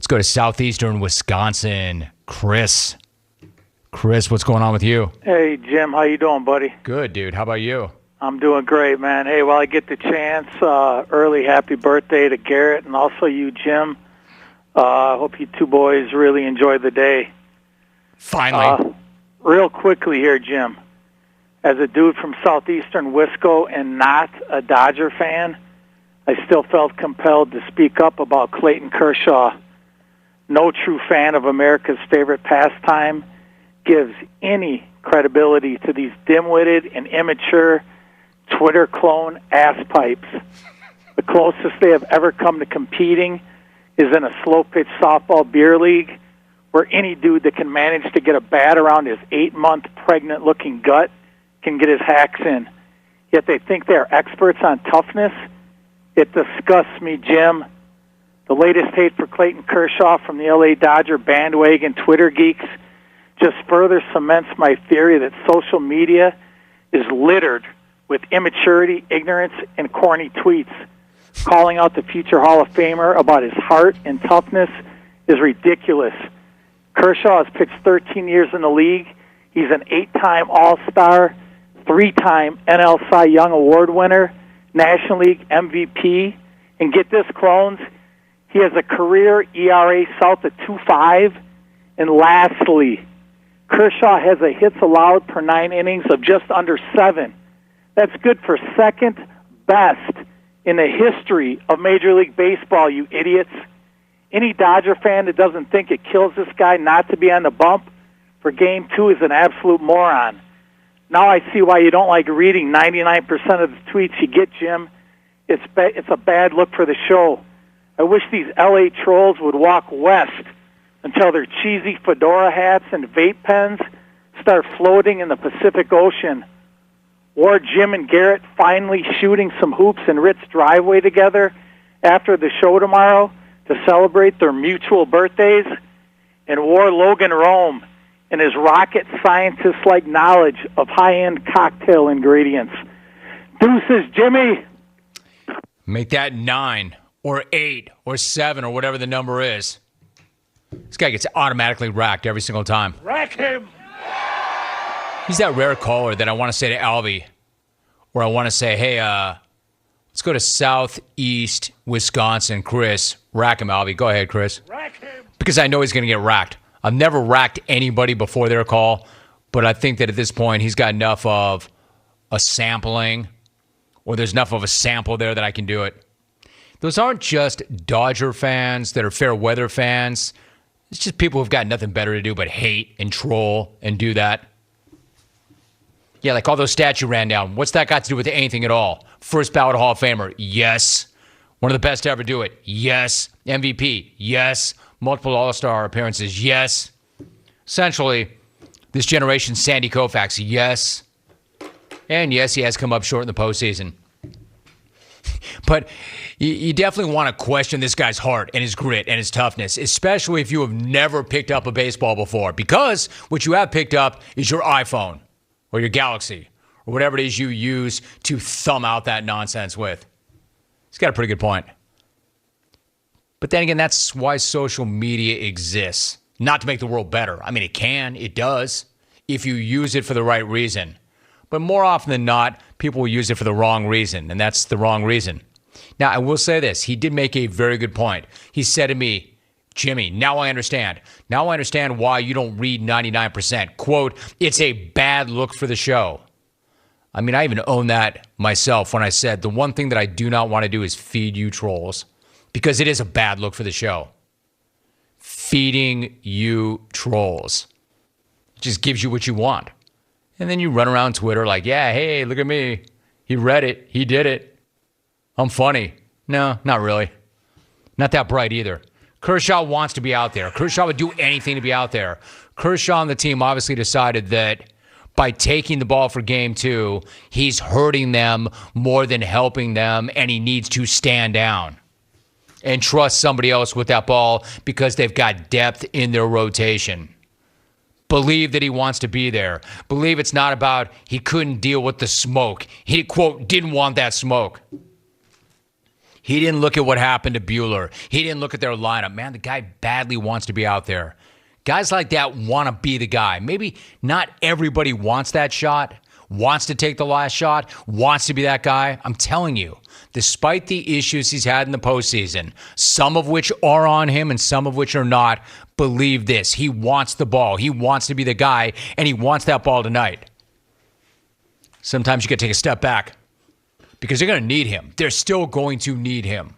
Let's go to southeastern Wisconsin. Chris. Chris, what's going on with you? Hey, Jim. How you doing, buddy? Good, dude. How about you? I'm doing great, man. Hey, while I get the chance, early happy birthday to Garrett and also you, Jim. I hope you two boys really enjoy the day. Finally. Real quickly here, Jim. As a dude from southeastern Wisco and not a Dodger fan, I still felt compelled to speak up about Clayton Kershaw. No true fan of America's favorite pastime gives any credibility to these dim-witted and immature Twitter clone ass pipes. The closest they have ever come to competing is in a slow-pitch softball beer league where any dude that can manage to get a bat around his 8-month pregnant-looking gut can get his hacks in. Yet they think they're experts on toughness. It disgusts me, Jim. The latest hate for Clayton Kershaw from the LA Dodger bandwagon Twitter geeks just further cements my theory that social media is littered with immaturity, ignorance, and corny tweets. Calling out the future Hall of Famer about his heart and toughness is ridiculous. Kershaw has pitched 13 years in the league. He's an 8-time All-Star, 3-time NL Cy Young Award winner, National League MVP, and get this, clones, he has a career ERA south of 2.5. And lastly, Kershaw has a hits allowed per 9 innings of just under 7. That's good for second best in the history of Major League Baseball, you idiots. Any Dodger fan that doesn't think it kills this guy not to be on the bump for Game 2 is an absolute moron. Now I see why you don't like reading 99% of the tweets you get, Jim. It's a bad look for the show. I wish these L.A. trolls would walk west until their cheesy fedora hats and vape pens start floating in the Pacific Ocean. Or Jim and Garrett finally shooting some hoops in Ritt's driveway together after the show tomorrow to celebrate their mutual birthdays. And War Logan Rome and his rocket scientist-like knowledge of high-end cocktail ingredients. Deuces, Jimmy. Make that 9 or 8 or 7 or whatever the number is. This guy gets automatically racked every single time. Rack him. He's that rare caller that I want to say to Albie, or I want to say, hey, let's go to southeast Wisconsin. Chris, rack him, Albie. Go ahead, Chris. Rack him. Because I know he's going to get racked. I've never racked anybody before their call, but I think that at this point he's got enough of a sampling, or there's enough of a sample there that I can do it. Those aren't just Dodger fans that are fair weather fans. It's just people who've got nothing better to do but hate and troll and do that. Yeah, like all those stats you ran down. What's that got to do with anything at all? First ballot Hall of Famer? Yes. One of the best to ever do it? Yes. MVP? Yes. Multiple All-Star appearances? Yes. Essentially, this generation's Sandy Koufax? Yes. And yes, he has come up short in the postseason. But you definitely want to question this guy's heart and his grit and his toughness, especially if you have never picked up a baseball before. Because what you have picked up is your iPhone or your Galaxy or whatever it is you use to thumb out that nonsense with. He's got a pretty good point. But then again, that's why social media exists. Not to make the world better. I mean, it can, it does, if you use it for the right reason. But more often than not, people will use it for the wrong reason, and that's the wrong reason. Now, I will say this. He did make a very good point. He said to me, Jimmy, now I understand. Now I understand why you don't read 99%. Quote, it's a bad look for the show. I mean, I even own that myself when I said the one thing that I do not want to do is feed you trolls, because it is a bad look for the show. Feeding you trolls. It just gives you what you want. And then you run around Twitter like, yeah, hey, look at me. He read it. He did it. I'm funny. No, not really. Not that bright either. Kershaw wants to be out there. Kershaw would do anything to be out there. Kershaw and the team obviously decided that by taking the ball for Game 2, he's hurting them more than helping them, and he needs to stand down and trust somebody else with that ball because they've got depth in their rotation. Believe that he wants to be there. Believe it's not about he couldn't deal with the smoke. He, quote, didn't want that smoke. He didn't look at what happened to Bueller. He didn't look at their lineup. Man, the guy badly wants to be out there. Guys like that want to be the guy. Maybe not everybody wants that shot, wants to take the last shot, wants to be that guy. I'm telling you, despite the issues he's had in the postseason, some of which are on him and some of which are not, believe this. He wants the ball. He wants to be the guy, and he wants that ball tonight. Sometimes you got to take a step back because they're going to need him. They're still going to need him.